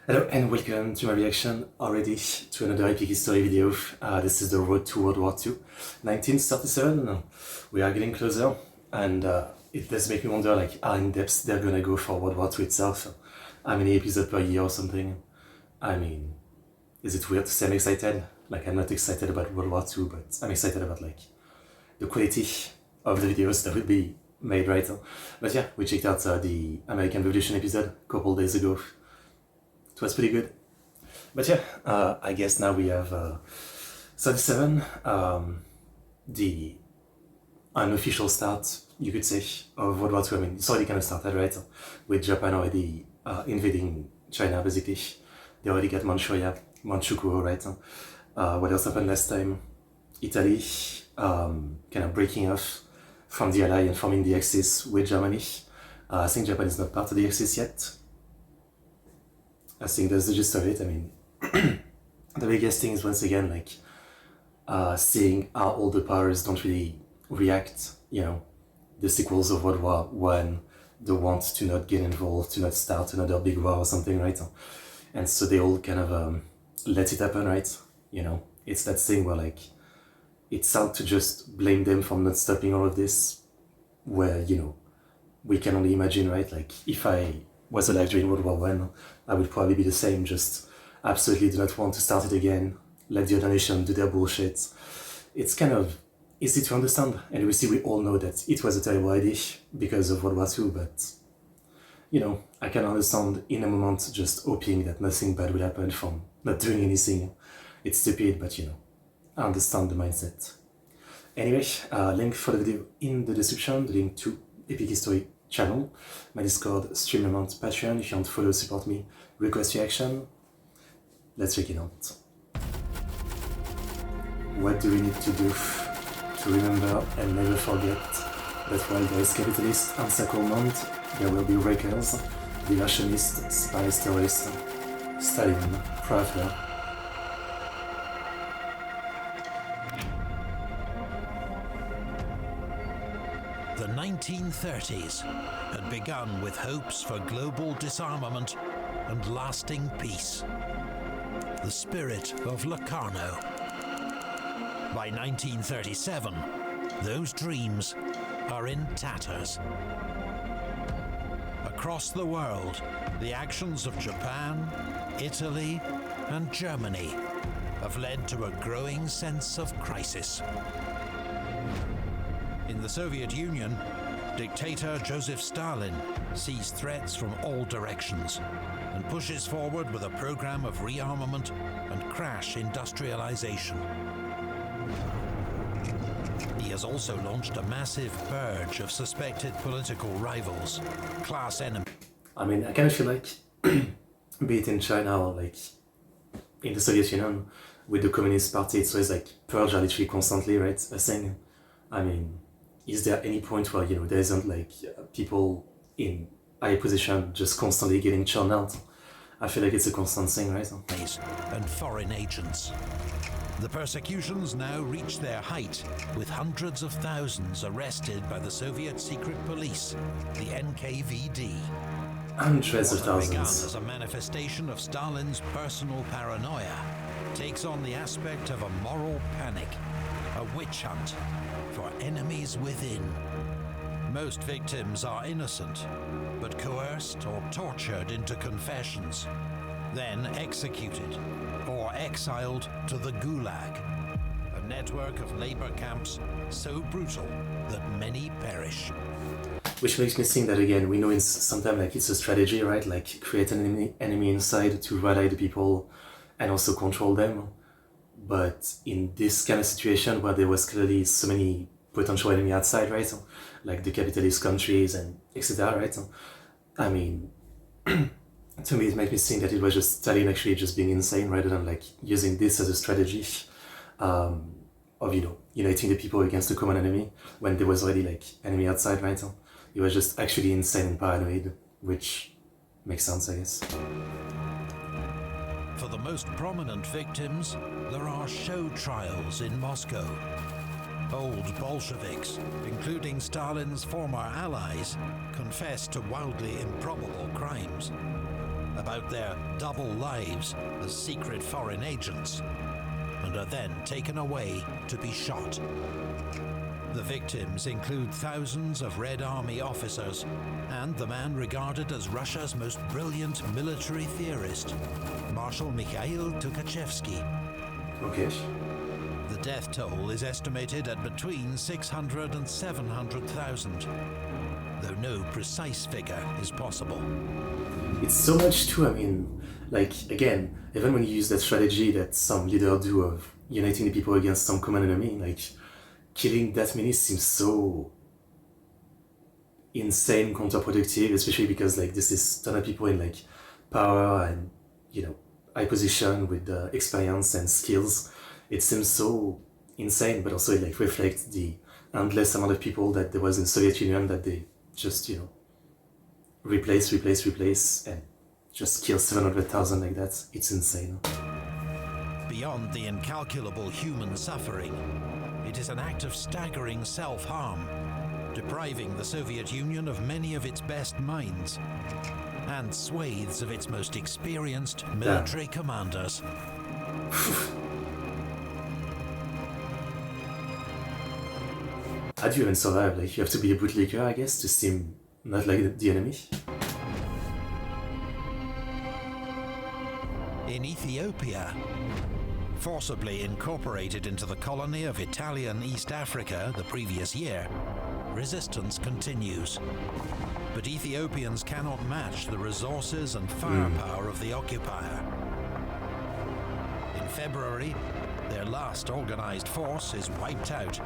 Hello and welcome to my reaction already to another epic history video. This is the road to World War II, 1937. We are getting closer, and it does make me wonder like how in depth they're gonna go for World War II itself. How many episodes per year or something? I mean, is it weird to say I'm excited? Like, I'm not excited about World War II, but I'm excited about like the quality of the videos that will be made, right? But yeah, we checked out the American Revolution episode a couple days ago. It was pretty good. But yeah, I guess now we have 37, the unofficial start, you could say, of World War II. I mean, it's already kind of started, right? With Japan already invading China, basically. They already got Manchukuo, right? What else happened last time? Italy kind of breaking off from the Ally and forming the Axis with Germany. I think Japan is not part of the Axis yet. I think that's the gist of it. I mean, the biggest thing is once again like seeing how all the powers don't really react, you know, the sequels of World War One, the want to not get involved, to not start another big war or something, right? And so they all kind of let it happen, right? You know, it's that thing where like it's hard to just blame them for not stopping all of this, where, you know, we can only imagine, right? Like if I was alive during World War One, I would probably be the same, just absolutely do not want to start it again, let the other nation do their bullshit. It's kind of easy to understand, and we all know that it was a terrible idea because of World War II, but, you know, I can understand in a moment just hoping that nothing bad will happen from not doing anything. It's stupid, but, you know, I understand the mindset. Anyway, link for the video in the description, the link to Epic History channel, my Discord, stream amount, Patreon. If you want to follow, support me, request reaction. Let's check it out. What do we need to do to remember and never forget that while there is capitalist encirclement, there will be wreckers, dilationists, spies, terrorists, Stalin, Pravda. The 1930s had begun with hopes for global disarmament and lasting peace. The spirit of Locarno. By 1937, those dreams are in tatters. Across the world, the actions of Japan, Italy, and Germany have led to a growing sense of crisis. In the Soviet Union, dictator Joseph Stalin sees threats from all directions and pushes forward with a program of rearmament and crash industrialization. He has also launched a massive purge of suspected political rivals, class enemies. I mean, I kind of feel like, be it in China or like in the Soviet Union, with the Communist Party, it's always like purge are literally constantly, right? A thing. I mean, is there any point where, you know, there isn't like people in high position just constantly getting churned out? I feel like it's a constant thing, right? And foreign agents. The persecutions now reach their height, with hundreds of thousands arrested by the Soviet secret police, the NKVD. Hundreds of What began thousands. as a manifestation of Stalin's personal paranoia takes on the aspect of a moral panic, a witch hunt for enemies within. Most victims are innocent, but coerced or tortured into confessions, then executed or exiled to the Gulag, a network of labor camps so brutal that many perish. Which makes me think that again, we know it's sometimes like it's a strategy, right? Like create an enemy inside to rally the people and also control them. But in this kind of situation where there was clearly so many potential enemy outside, right? Like the capitalist countries and etc., right? I mean, to me it makes me think that it was just Stalin actually just being insane rather than like using this as a strategy of, you know, uniting the people against the common enemy when there was already like enemy outside, right? He was just actually insane and paranoid, which makes sense, I guess. For the most prominent victims, there are show trials in Moscow. Old Bolsheviks, including Stalin's former allies, confessed to wildly improbable crimes. about their double lives as secret foreign agents, and are then taken away to be shot. The victims include thousands of Red Army officers and the man regarded as Russia's most brilliant military theorist, Marshal Mikhail Tukhachevsky. Okay. The death toll is estimated at between 600 and 700,000, though no precise figure is possible. It's so much too, I mean, like, again, even when you use that strategy that some leaders do of uniting the people against some common enemy, like, killing that many seems so insane, counterproductive, especially because, like, this is a ton of people in, like, power and, you know, high position with experience and skills. It seems so insane, but also it, like, reflects the endless amount of people that there was in Soviet Union that they just, you know, replace, and just kill 700,000 like that. It's insane. Beyond the incalculable human suffering, it is an act of staggering self-harm, depriving the Soviet Union of many of its best minds and swathes of its most experienced military commanders. How do you even survive? Like, you have to be a bootlegger, I guess, to seem not like the enemy? In Ethiopia, forcibly incorporated into the colony of Italian East Africa the previous year, resistance continues. But Ethiopians cannot match the resources and firepower of the occupier. In February, their last organized force is wiped out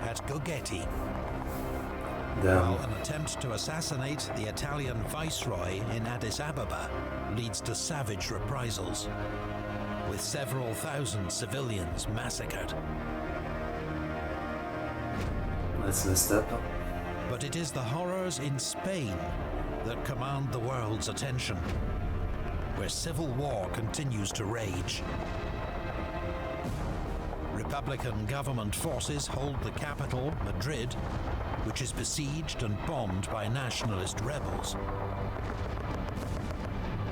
at Gogeti, while an attempt to assassinate the Italian viceroy in Addis Ababa leads to savage reprisals, with several thousand civilians massacred. That's messed up. But it is the horrors in Spain that command the world's attention, where civil war continues to rage. Republican government forces hold the capital, Madrid, which is besieged and bombed by nationalist rebels.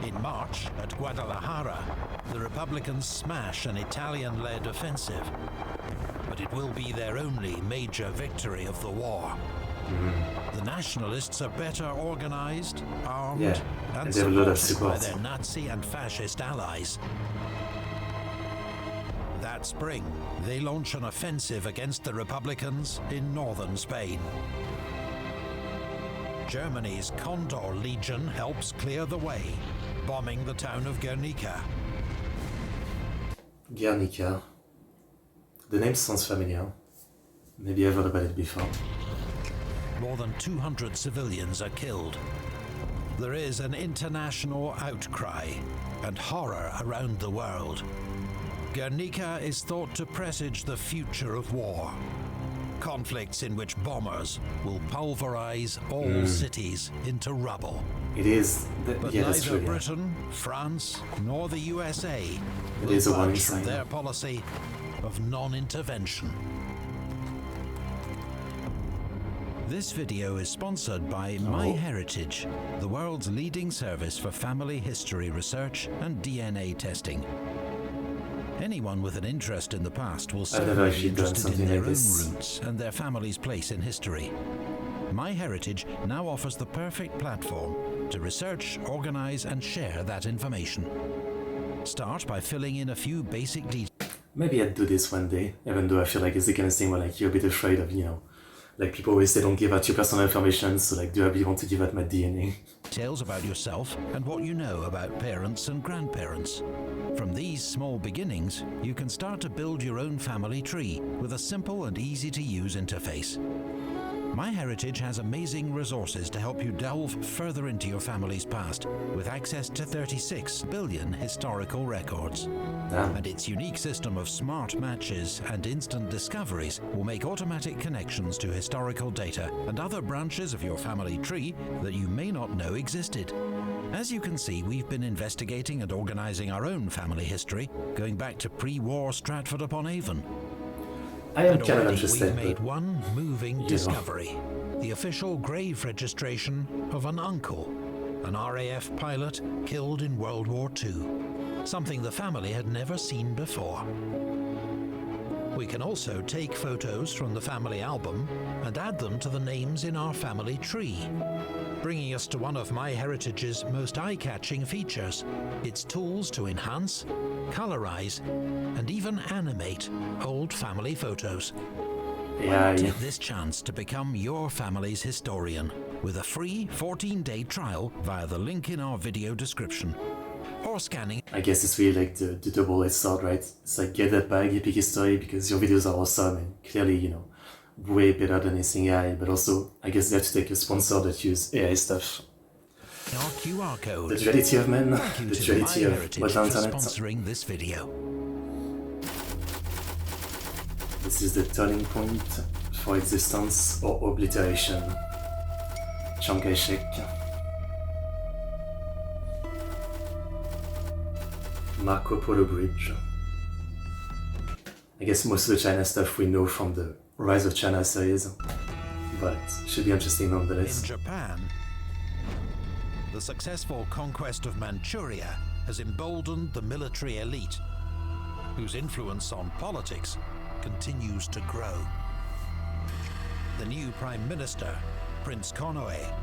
In March, at Guadalajara, the Republicans smash an Italian-led offensive, but it will be their only major victory of the war. The nationalists are better organized, armed, and supported by their Nazi and fascist allies. That spring, they launch an offensive against the Republicans in northern Spain. Germany's Condor Legion helps clear the way, bombing the town of Guernica. Guernica. The name sounds familiar. Maybe I've heard about it before. More than 200 civilians are killed. There is an international outcry and horror around the world. Guernica is thought to presage the future of war. Conflicts in which bombers will pulverize all cities into rubble. It is. But neither Britain, France, nor the USA will budge from their policy of non-intervention. This video is sponsored by MyHeritage, the world's leading service for family history research and DNA testing. Anyone with an interest in the past will certainly be interested in their own roots and their family's place in history. MyHeritage now offers the perfect platform to research, organize, and share that information. Start by filling in a few basic details. Maybe I'd do this one day, even though I feel like it's the kind of thing where, like, you're a bit afraid of, you know, like, people always say don't give out your personal information, so, like, do I really want to give out my DNA? Details about yourself and what you know about parents and grandparents. From these small beginnings, you can start to build your own family tree with a simple and easy-to-use interface. MyHeritage has amazing resources to help you delve further into your family's past, with access to 36 billion historical records. And its unique system of smart matches and instant discoveries will make automatic connections to historical data and other branches of your family tree that you may not know existed. As you can see, we've been investigating and organizing our own family history, going back to pre-war Stratford-upon-Avon. I am kind of interested. We've made one moving discovery: the official grave registration of an uncle an RAF pilot killed in World War II, something the family had never seen before. We can also take photos from the family album and add them to the names in our family tree, bringing us to one of MyHeritage's most eye-catching features, its tools to enhance, colorize, and even animate old family photos. Yeah, Take this chance to become your family's historian with a free 14-day trial via the link in our video description, or scanning. I guess it's really like the double-edged sword, right? It's like, get that bag, epic history, because your videos are awesome and clearly, you know, way better than anything AI, but also, I guess they have to take a sponsor that use AI stuff. Our QR code. The duality of men, Thank you the to duality of MyHeritage modern for internet. sponsoring this video. This is the turning point for existence or obliteration. Chiang Kai-shek. Marco Polo Bridge. I guess most of the China stuff we know from the Rise of China series, but should be interesting nonetheless. In Japan, the successful conquest of Manchuria has emboldened the military elite, whose influence on politics continues to grow. The new Prime Minister, Prince Konoe,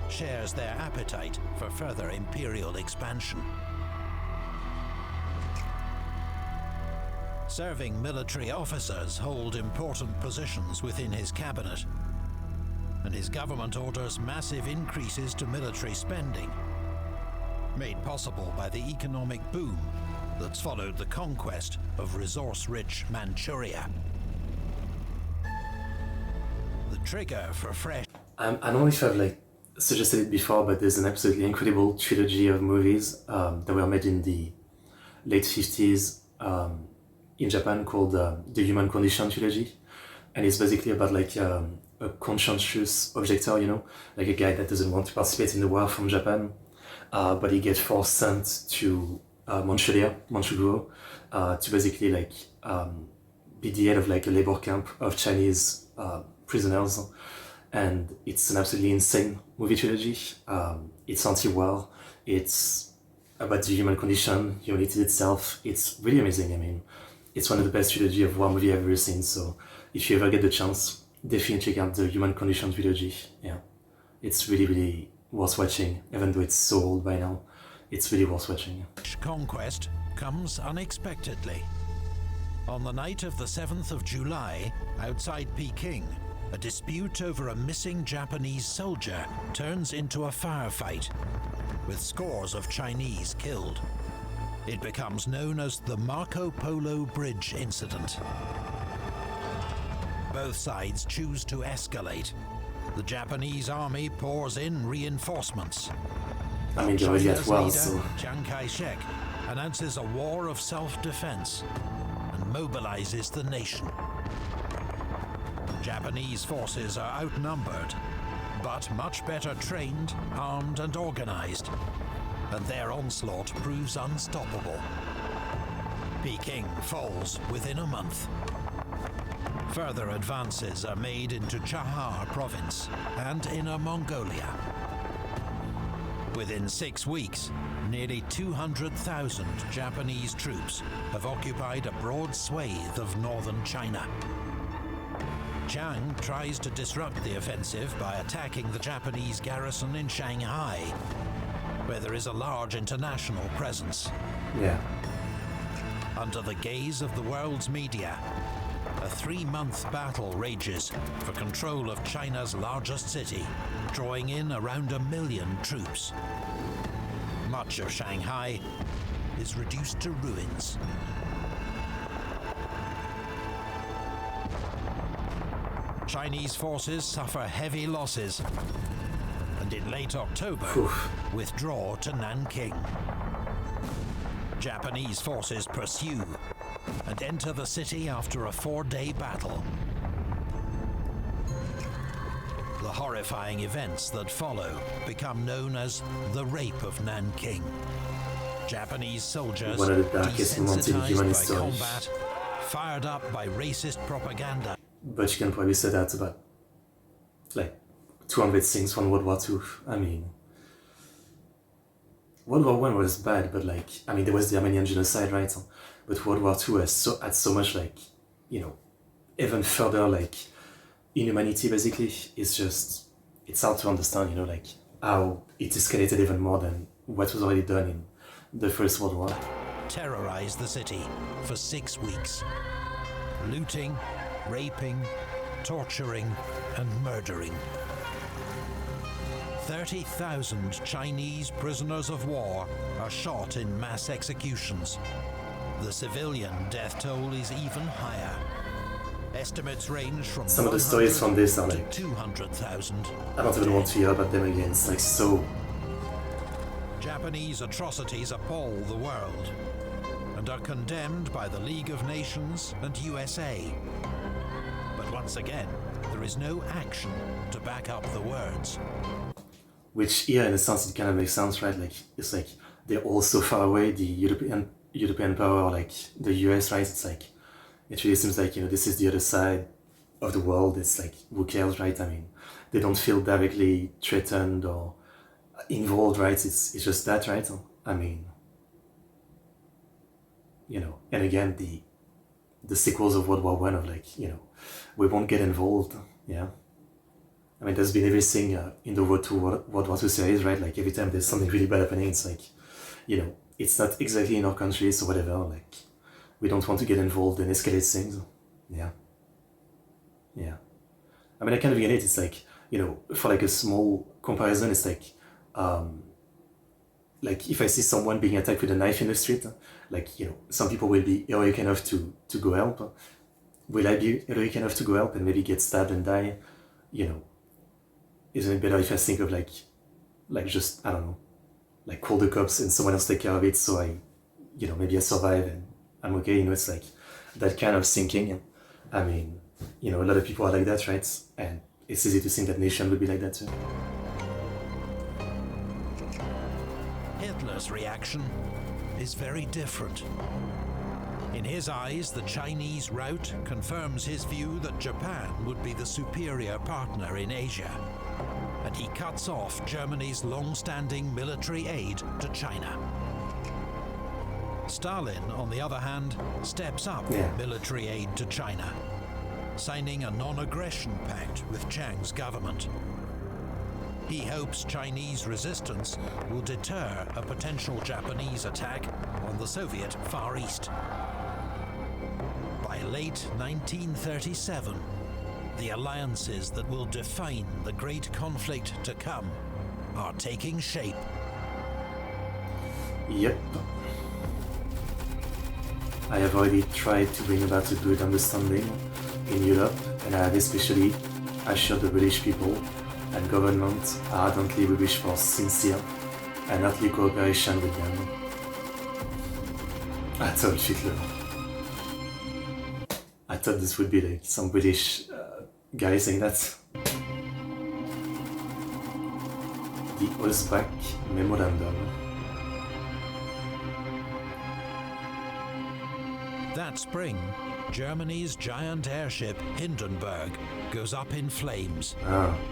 shares their appetite for further imperial expansion. Serving military officers hold important positions within his cabinet, and his government orders massive increases to military spending, made possible by the economic boom that's followed the conquest of resource-rich Manchuria. The trigger for fresh... I don't know if I've like suggested it before, but there's an absolutely incredible trilogy of movies that were made in the late 50s in Japan called the Human Condition trilogy, and it's basically about like a conscientious objector, you know, like a guy that doesn't want to participate in the war from Japan, but he gets forced sent to Manchuria to basically like be the head of like a labor camp of Chinese prisoners, and it's an absolutely insane movie trilogy. It's anti-war, it's about the human condition, humanity itself. It's really amazing. I mean, it's one of the best trilogy of war movie I've ever seen, so if you ever get the chance, definitely check out the Human Condition trilogy. Yeah, it's really, really worth watching, even though it's so old by now. It's really worth watching. Conquest comes unexpectedly. On the night of the 7th of July, outside Peking, a dispute over a missing Japanese soldier turns into a firefight, with scores of Chinese killed. It becomes known as the Marco Polo Bridge incident. Both sides choose to escalate. The Japanese army pours in reinforcements. I mean, they already at war, Leader, so... Chiang Kai-shek, announces a war of self-defense and mobilizes the nation. Japanese forces are outnumbered, but much better trained, armed and organized, and their onslaught proves unstoppable. Peking falls within a month. Further advances are made into Chahar province and Inner Mongolia. Within 6 weeks, nearly 200,000 Japanese troops have occupied a broad swathe of northern China. Chiang tries to disrupt the offensive by attacking the Japanese garrison in Shanghai, where there is a large international presence. Yeah. Under the gaze of the world's media, a 3-month battle rages for control of China's largest city, drawing in around 1 million troops. Much of Shanghai is reduced to ruins. Chinese forces suffer heavy losses, and in late October, withdraw to Nanking. Japanese forces pursue and enter the city after a 4-day battle. The horrifying events that follow become known as the Rape of Nanking. Japanese soldiers, One of the darkest moments in human desensitized by history. combat, fired up by racist propaganda. But you can probably say that about like 200 things from World War II. I mean, World War One was bad, but like, I mean, there was the Armenian genocide, right? But World War Two had so much like, you know, even further like inhumanity. Basically, it's hard to understand, you know, like how it escalated even more than what was already done in the First World War. Terrorized the city for 6 weeks, looting, raping, torturing, and murdering. 30,000 Chinese prisoners of war are shot in mass executions. The civilian death toll is even higher. Estimates range from some of the stories from this are like 200,000. I don't even want to hear about them again. It's like so. Japanese atrocities appall the world and are condemned by the League of Nations and USA. But once again, there is no action to back up the words. Which here, in a sense, it kind of makes sense, right? Like it's like they're all so far away. The European power, like the US, right? It's like it really seems like, you know, this is the other side of the world. It's like, who cares, right? I mean, they don't feel directly threatened or involved, right? It's just that, right? I mean, you know, and again, the sequels of World War One of like, you know, we won't get involved, yeah. I mean, there's been everything in the Road to World War II series, right? Like every time there's something really bad happening, it's like, you know, it's not exactly in our country, so whatever, like, we don't want to get involved and escalate things, yeah. Yeah. I mean, I kind of get it. It's like, you know, for like a small comparison, it's like if I see someone being attacked with a knife in the street, like, you know, some people will be heroic enough to go help. Will I be heroic enough to go help and maybe get stabbed and die? You know, isn't it better if I think of like just, I don't know, like call the cops and someone else take care of it, so I, you know, maybe I survive and I'm okay, you know, it's like that kind of thinking. I mean, you know, a lot of people are like that, right? And it's easy to think that nation would be like that too. Hitler's reaction is very different. In his eyes, the Chinese rout confirms his view that Japan would be the superior partner in Asia, and he cuts off Germany's long-standing military aid to China. Stalin, on the other hand, steps up military aid to China, signing a non-aggression pact with Chiang's government. He hopes Chinese resistance will deter a potential Japanese attack on the Soviet Far East. By late 1937, the alliances that will define the great conflict to come are taking shape. Yep. I have already tried to bring about a good understanding in Europe, and I have especially assured the British people and government ardently we wish for sincere and earthly cooperation with them. I told Hitler. I thought this would be like some British guy saying that. The Osbach Memorandum. That spring, Germany's giant airship Hindenburg goes up in flames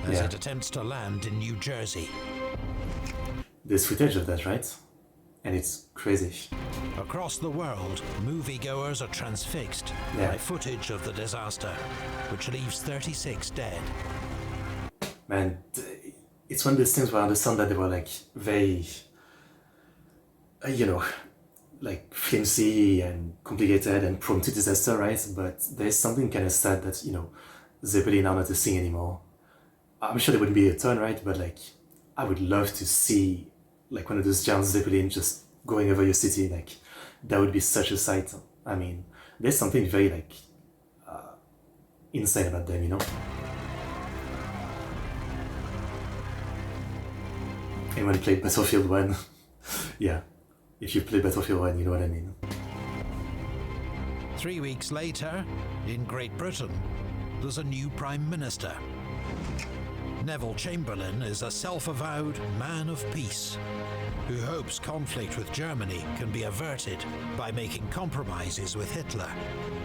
as it attempts to land in New Jersey. There's footage of that, right? And it's crazy. Across the world, moviegoers are transfixed by footage of the disaster, which leaves 36 dead. Man, it's one of those things where I understand that they were like very, you know, like flimsy and complicated and prone to disaster, right? But there's something kind of sad that, you know, Zeppelin are not a thing anymore. I'm sure there wouldn't be a ton, right? But like, I would love to see like one of those giant Zeppelin just going over your city. Like, that would be such a sight. I mean, there's something very like insane about them, you know? Anyone played Battlefield 1? Yeah. If you play Battlefield 1, you know what I mean. 3 weeks later, in Great Britain, there's a new Prime Minister. Neville Chamberlain is a self-avowed man of peace, who hopes conflict with Germany can be averted by making compromises with Hitler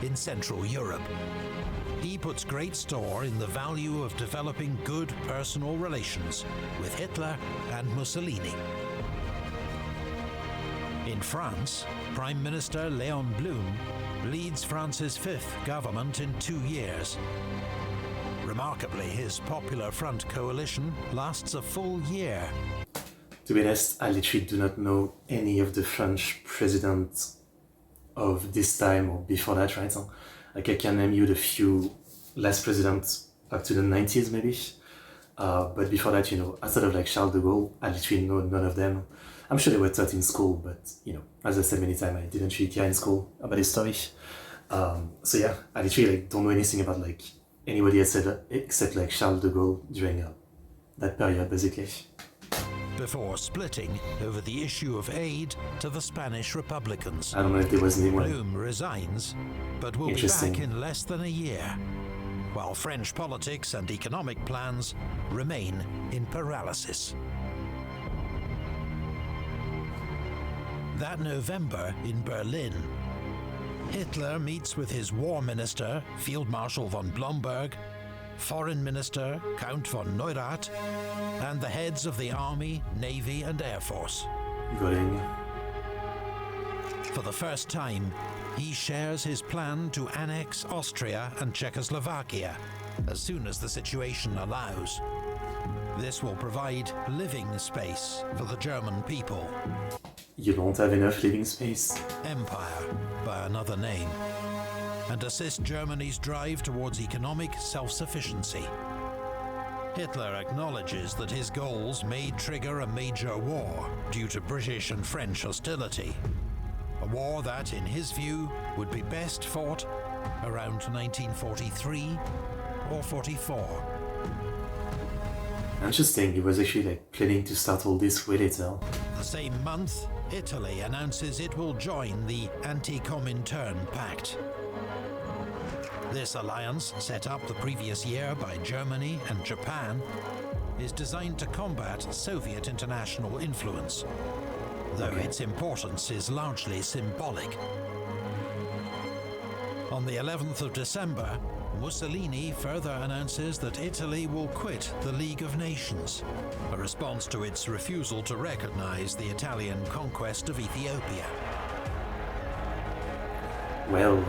in Central Europe. He puts great store in the value of developing good personal relations with Hitler and Mussolini. And France, Prime Minister Léon Blum leads France's fifth government in 2 years. Remarkably, his Popular Front coalition lasts a full year. To be honest, I literally do not know any of the French presidents of this time or before that, right? Like I can name you the few last presidents up to the 90s maybe. But before that, outside of like Charles de Gaulle, I literally know none of them. I'm sure they were taught in school, but as I said many times, I didn't really care in school about history. So yeah, I literally like don't know anything about like anybody except like Charles de Gaulle during that period, basically. Before splitting over the issue of aid to the Spanish Republicans. I don't know if there was anyone. Blum resigns, but will be back in less than a year, while French politics and economic plans remain in paralysis. That November in Berlin, Hitler meets with his war minister, Field Marshal von Blomberg, Foreign Minister Count von Neurath, and the heads of the Army, Navy and Air Force. Going. For the first time, he shares his plan to annex Austria and Czechoslovakia as soon as the situation allows. This will provide living space for the German people. You don't have enough living space. Empire, by another name, and assist Germany's drive towards economic self-sufficiency. Hitler acknowledges that his goals may trigger a major war due to British and French hostility. A war that, in his view, would be best fought around 1943 or 44. Interesting, he was actually like planning to start all this way later. The same month, Italy announces it will join the Anti-Comintern Pact. This alliance, set up the previous year by Germany and Japan, is designed to combat Soviet international influence, though its importance is largely symbolic. On the 11th of December, Mussolini further announces that Italy will quit the League of Nations, a response to its refusal to recognize the Italian conquest of Ethiopia. Well,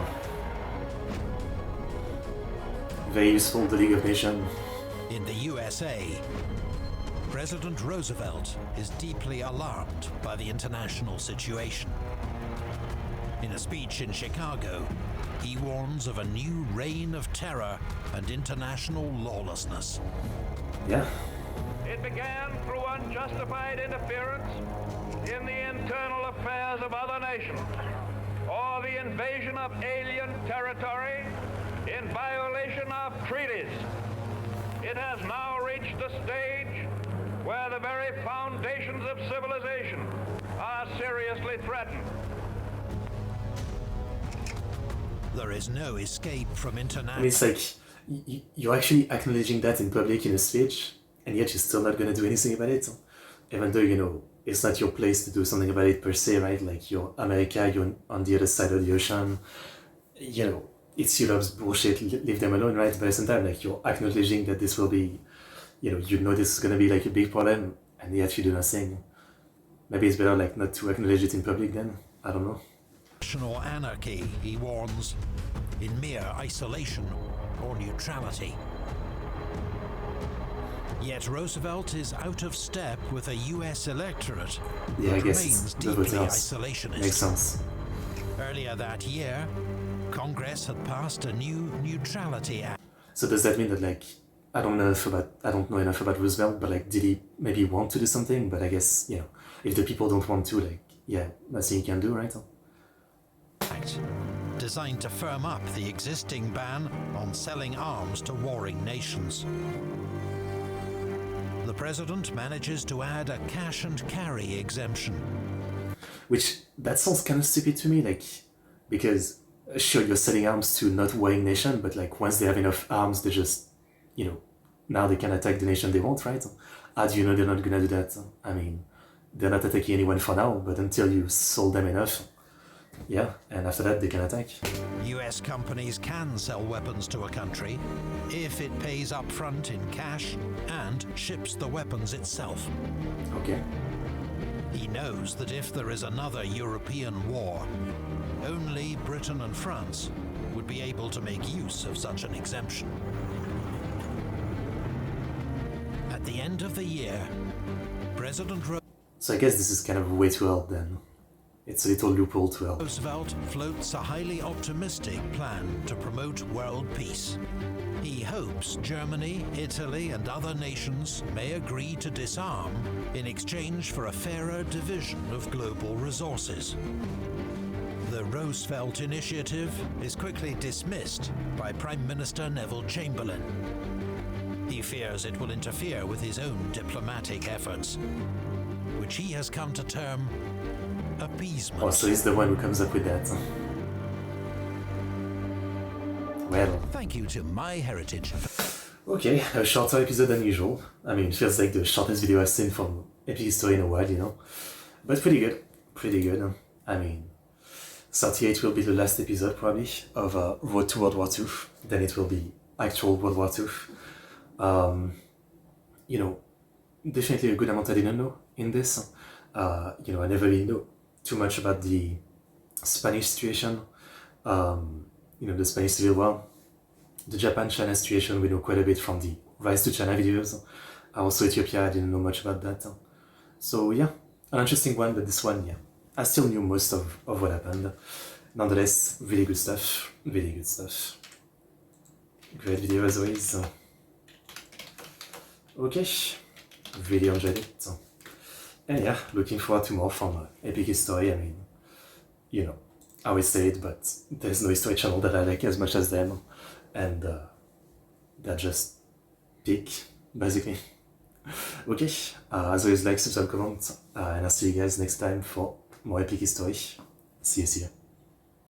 very useful, the League of Nations. In the USA, President Roosevelt is deeply alarmed by the international situation. In a speech in Chicago, he warns of a new reign of terror and international lawlessness. Yeah. It began through unjustified interference in the internal affairs of other nations, or the invasion of alien territory in violation of treaties. It has now reached a stage where the very foundations of civilization are seriously threatened. There is no escape from international... I mean, it's like, you're actually acknowledging that in public in a speech, and yet you're still not going to do anything about it. Even though, it's not your place to do something about it per se, right? Like, you're America, you're on the other side of the ocean. It's Europe's bullshit, leave them alone, right? But at the same time, like, you're acknowledging that this will be, this is going to be like a big problem, and yet you do nothing. Maybe it's better, like, not to acknowledge it in public then. I don't know. National anarchy, he warns, in mere isolation or neutrality. Yet Roosevelt is out of step with a US electorate that remains deeply isolationist. Makes sense. Earlier that year, Congress had passed a new neutrality act. So does that mean that, like, I don't know enough about Roosevelt, but like, did he maybe want to do something? But I guess, if the people don't want to, like, nothing you can do, right? Designed to firm up the existing ban on selling arms to warring nations. The president manages to add a cash and carry exemption. Which, that sounds kind of stupid to me, like, because sure, you're selling arms to not warring nation, but like, once they have enough arms, they just, now they can attack the nation they want, right? How do you know they're not gonna do that? I mean, they're not attacking anyone for now, but until you sold them enough, and after that they can attack. US companies can sell weapons to a country if it pays up front in cash and ships the weapons itself. Okay. He knows that if there is another European war, only Britain and France would be able to make use of such an exemption. At the end of the year, President So I guess this is kind of a way to help then. It's a little loophole to help. Roosevelt floats a highly optimistic plan to promote world peace. He hopes Germany, Italy, and other nations may agree to disarm in exchange for a fairer division of global resources. The Roosevelt Initiative is quickly dismissed by Prime Minister Neville Chamberlain. He fears it will interfere with his own diplomatic efforts, which he has come to term appeasement. Oh, so he's the one who comes up with that. Well. Thank you to MyHeritage. Okay, a shorter episode than usual. I mean, it feels like the shortest video I've seen from Epic History in a while, you know. But pretty good. Pretty good. I mean, 38 will be the last episode, probably, of Road to World War II. Then it will be actual World War II. You know, definitely a good amount I didn't know in this. You know, I never really know too much about the Spanish situation. You know, the Spanish Civil War. The Japan-China situation we know quite a bit from the Rise to China videos. Also Ethiopia, I didn't know much about that. So yeah, an interesting one, but this one, yeah, I still knew most of what happened. Nonetheless, really good stuff, really good stuff. Great video as always. Okay, really enjoyed it. And yeah, looking forward to more from Epic History. I mean, you know, I always say it, but there's no history channel that I like as much as them. And they're just peak, basically. Okay, as always, like, subscribe, comment, and I'll see you guys next time for more Epic History. See you.